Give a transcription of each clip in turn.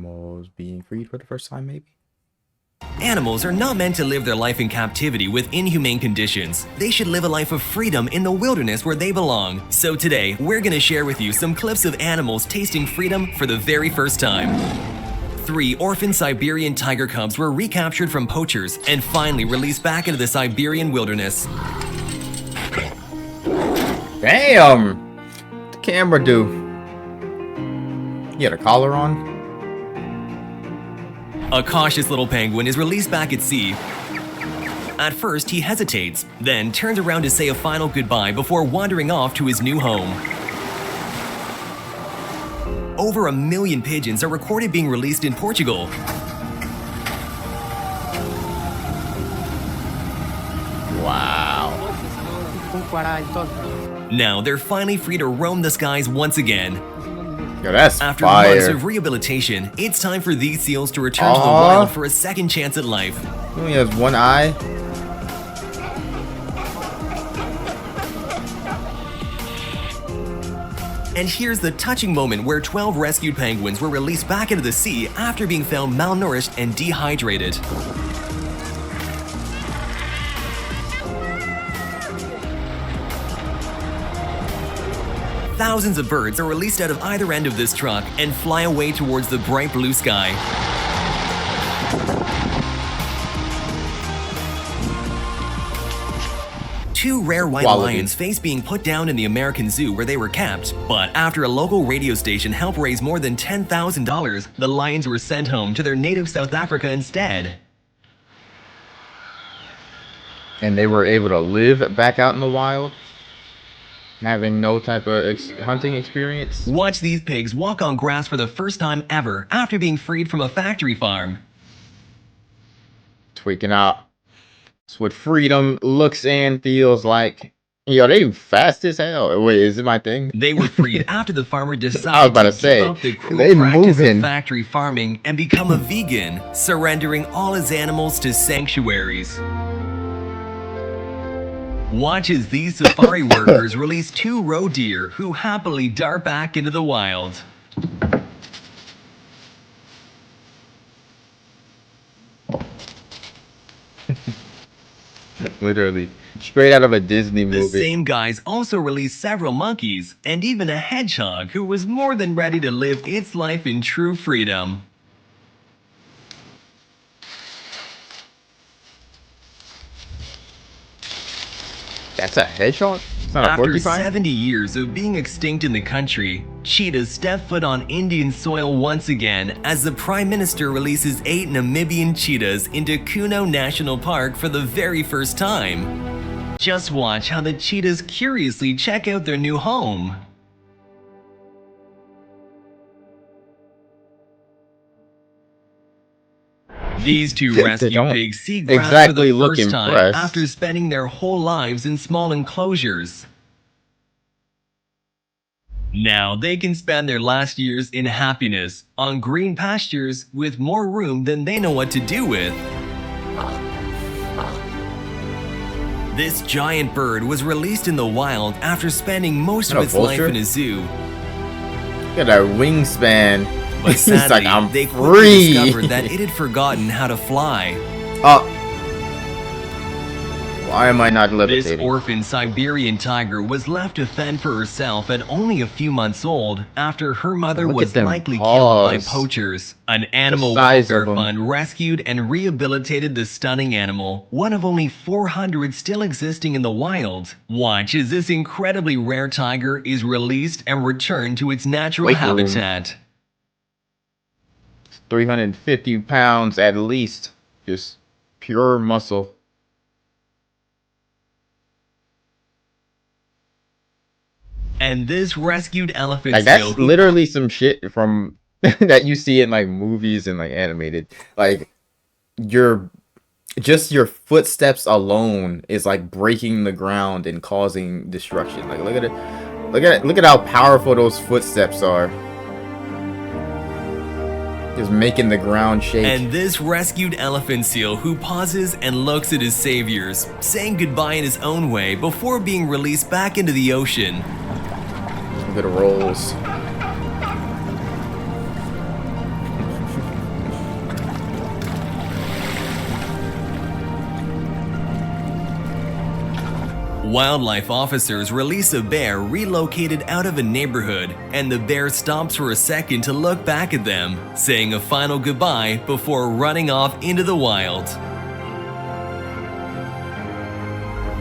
animals being freed for the first time, maybe? Animals are not meant to live their life in captivity with inhumane conditions. They should live a life of freedom in the wilderness where they belong. So today, we're gonna share with you some clips of animals tasting freedom for the very first time. 3 orphan Siberian tiger cubs were recaptured from poachers and finally released back into the Siberian wilderness. Damn! What the camera do? You had a collar on? A cautious little penguin is released back at sea. At first, he hesitates, then turns around to say a final goodbye before wandering off to his new home. Over 1 million pigeons are recorded being released in Portugal. Wow. Now they're finally free to roam the skies once again. Yo, that's After fire. months of rehabilitation, it's time for these seals to return to the wild for a second chance at life. He only has one eye. And here's the touching moment where 12 rescued penguins were released back into the sea after being found malnourished and dehydrated. Thousands of birds are released out of either end of this truck and fly away towards the bright blue sky. Two rare white lions face being put down in the American Zoo where they were kept, but after a local radio station helped raise more than $10,000, the lions were sent home to their native South Africa instead. And they were able to live back out in the wild? Having no type of hunting experience? Watch these pigs walk on grass for the first time ever after being freed from a factory farm. Tweaking out. That's what freedom looks and feels like. Yo, they fast as hell. Wait, is it my thing? They were freed after the farmer decided I was about to say, give up the cruel they practice moving. of factory farming and become a vegan, surrendering all his animals to sanctuaries. Watch as these safari workers release 2 roe deer who happily dart back into the wild. Literally. Straight out of a Disney movie. The same guys also released several monkeys and even a hedgehog who was more than ready to live its life in true freedom. That's a hedgehog? It's not a After porcupine? 70 years of being extinct in the country, cheetahs step foot on Indian soil once again as the Prime Minister releases 8 Namibian cheetahs into Kuno National Park for the very first time. Just watch how the cheetahs curiously check out their new home. These 2 rescue don't pigs see grass exactly for the look first time impressed. after spending their whole lives in small enclosures. Now they can spend their last years in happiness on green pastures with more room than they know what to do with. This giant bird was released in the wild after spending most of a its life vulture? in a zoo. Look at that wingspan. But He's sadly, like, I'm they quickly free. discovered that it had forgotten how to fly. Why am I not This levitating? orphan Siberian tiger was left to fend for herself at only a few months old after her mother Look at was them likely killed by paws. poachers. An animal size welfare of 'em. fund rescued and rehabilitated the stunning animal, one of only 400 still existing in the wild. Watch as this incredibly rare tiger is released and returned to its natural Weight room. habitat. 350 pounds at least. Just pure muscle. And this rescued elephant Like, that's seal literally some shit from that you see in like movies and like animated. Like your footsteps alone is like breaking the ground and causing destruction. Like look at it. Look at how powerful those footsteps are. Just making the ground shake. And this rescued elephant seal who pauses and looks at his saviors, saying goodbye in his own way before being released back into the ocean. Look at the rolls. Wildlife officers release a bear relocated out of a neighborhood, and the bear stops for a second to look back at them, saying a final goodbye before running off into the wild.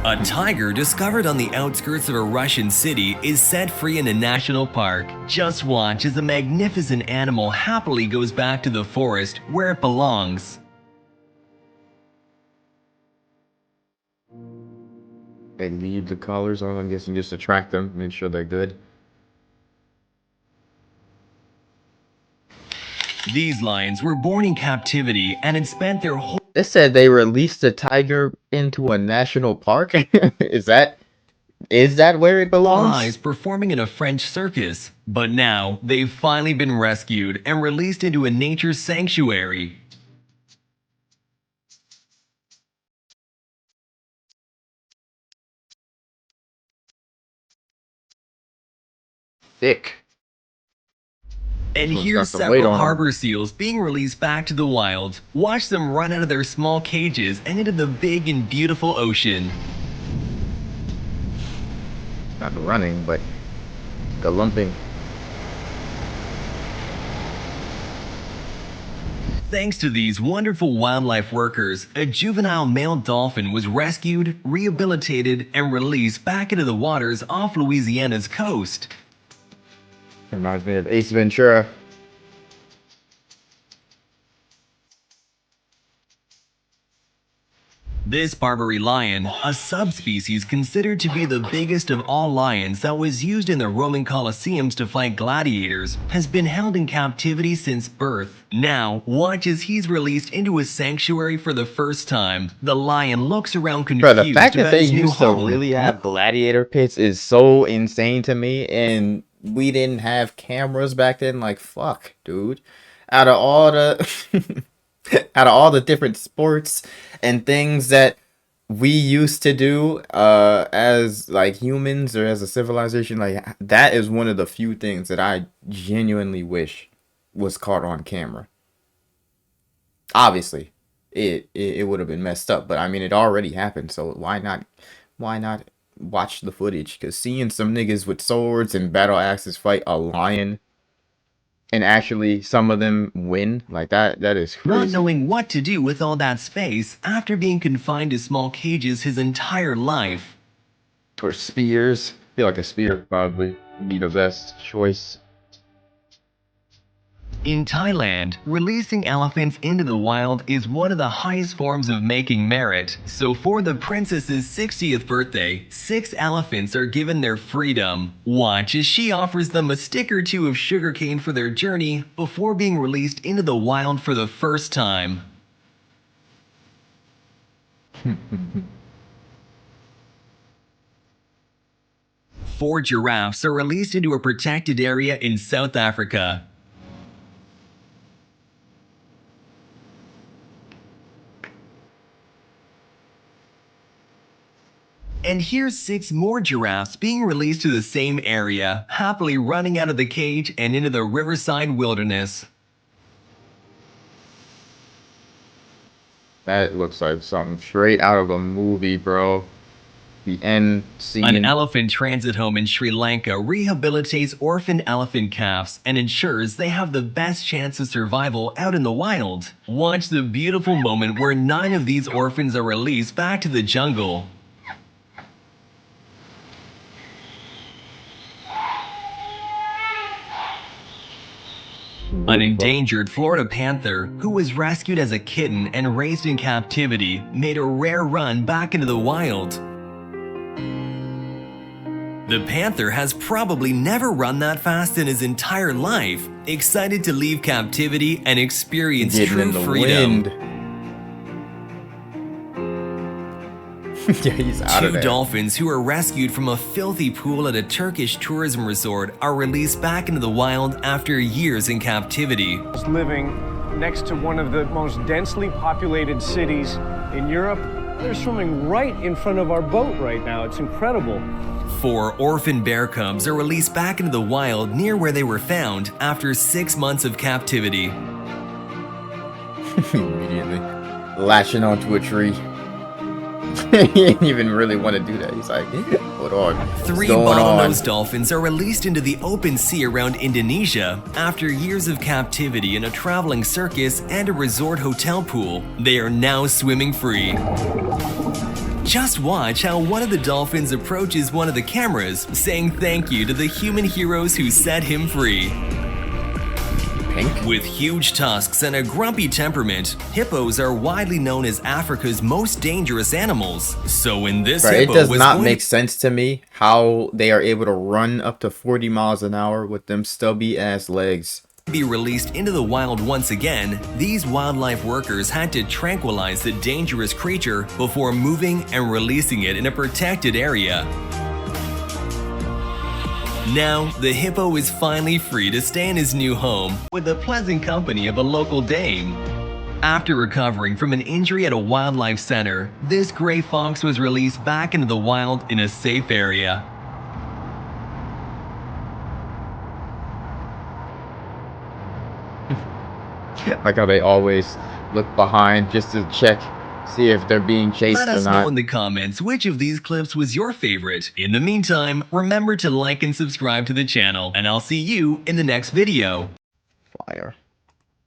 A tiger discovered on the outskirts of a Russian city is set free in a national park. Just watch as the magnificent animal happily goes back to the forest where it belongs. They leave the collars on, I'm guessing, just to track them, make sure they're good. These lions were born in captivity and had spent their whole They said they released the tiger into a national park. Is that where it belongs? lives performing in a French circus, but now they've finally been rescued and released into a nature sanctuary. Thick. And This one's here's got some weight several on 'em. harbor seals being released back to the wild. Watch them run out of their small cages and into the big and beautiful ocean. Not the running, but the lumping. Thanks to these wonderful wildlife workers, a juvenile male dolphin was rescued, rehabilitated, and released back into the waters off Louisiana's coast. Reminds me of Ace Ventura. This Barbary lion, a subspecies considered to be the biggest of all lions that was used in the Roman Colosseums to fight gladiators, has been held in captivity since birth. Now, watch as he's released into a sanctuary for the first time. The lion looks around Bro, confused the fact that about they his new used to home. really have gladiator pits is so insane to me, and we didn't have cameras back then. Like, fuck, dude. Out of all the out of all the different sports and things that we used to do as like humans or as a civilization, like that is one of the few things that I genuinely wish was caught on camera. Obviously, it would have been messed up, but I mean it already happened, so why not watch the footage? Because seeing some niggas with swords and battle axes fight a lion and actually some of them win, like that is Not crazy. knowing what to do with all that space after being confined to small cages his entire life. Or spears. I feel like a spear probably be the best choice. In Thailand, releasing elephants into the wild is one of the highest forms of making merit. So for the princess's 60th birthday, 6 elephants are given their freedom. Watch as she offers them a stick or two of sugarcane for their journey before being released into the wild for the first time. 4 giraffes are released into a protected area in South Africa. And here's 6 more giraffes being released to the same area, happily running out of the cage and into the riverside wilderness. That looks like something straight out of a movie, bro. The end scene. An elephant transit home in Sri Lanka rehabilitates orphan elephant calves and ensures they have the best chance of survival out in the wild. Watch the beautiful moment where 9 of these orphans are released back to the jungle. An endangered Florida panther, who was rescued as a kitten and raised in captivity, made a rare run back into the wild. The panther has probably never run that fast in his entire life, excited to leave captivity and experience Getting true in the freedom. wind. Yeah, he's out 2 of there. dolphins who were rescued from a filthy pool at a Turkish tourism resort are released back into the wild after years in captivity. Living next to one of the most densely populated cities in Europe. They're swimming right in front of our boat right now. It's incredible. 4 orphan bear cubs are released back into the wild near where they were found after 6 months of captivity. Immediately latching onto a tree. He didn't even really want to do that. He's like, hold on. What's 3 going on? bottlenose dolphins are released into the open sea around Indonesia after years of captivity in a traveling circus and a resort hotel pool. They are now swimming free. Just watch how one of the dolphins approaches one of the cameras, saying thank you to the human heroes who set him free. Pink? With huge tusks and a grumpy temperament, hippos are widely known as Africa's most dangerous animals. So when this Right, it hippo does was not going make sense to me how they are able to run up to 40 miles an hour with them stubby ass legs. to be released into the wild once again, these wildlife workers had to tranquilize the dangerous creature before moving and releasing it in a protected area. Now, the hippo is finally free to stay in his new home with the pleasant company of a local dame. After recovering from an injury at a wildlife center, this gray fox was released back into the wild in a safe area. Like how they always look behind just to check, see if they're being chased Let or us know not. in the comments which of these clips was your favorite. In the meantime, remember to like and subscribe to the channel, and I'll see you in the next video. Fire.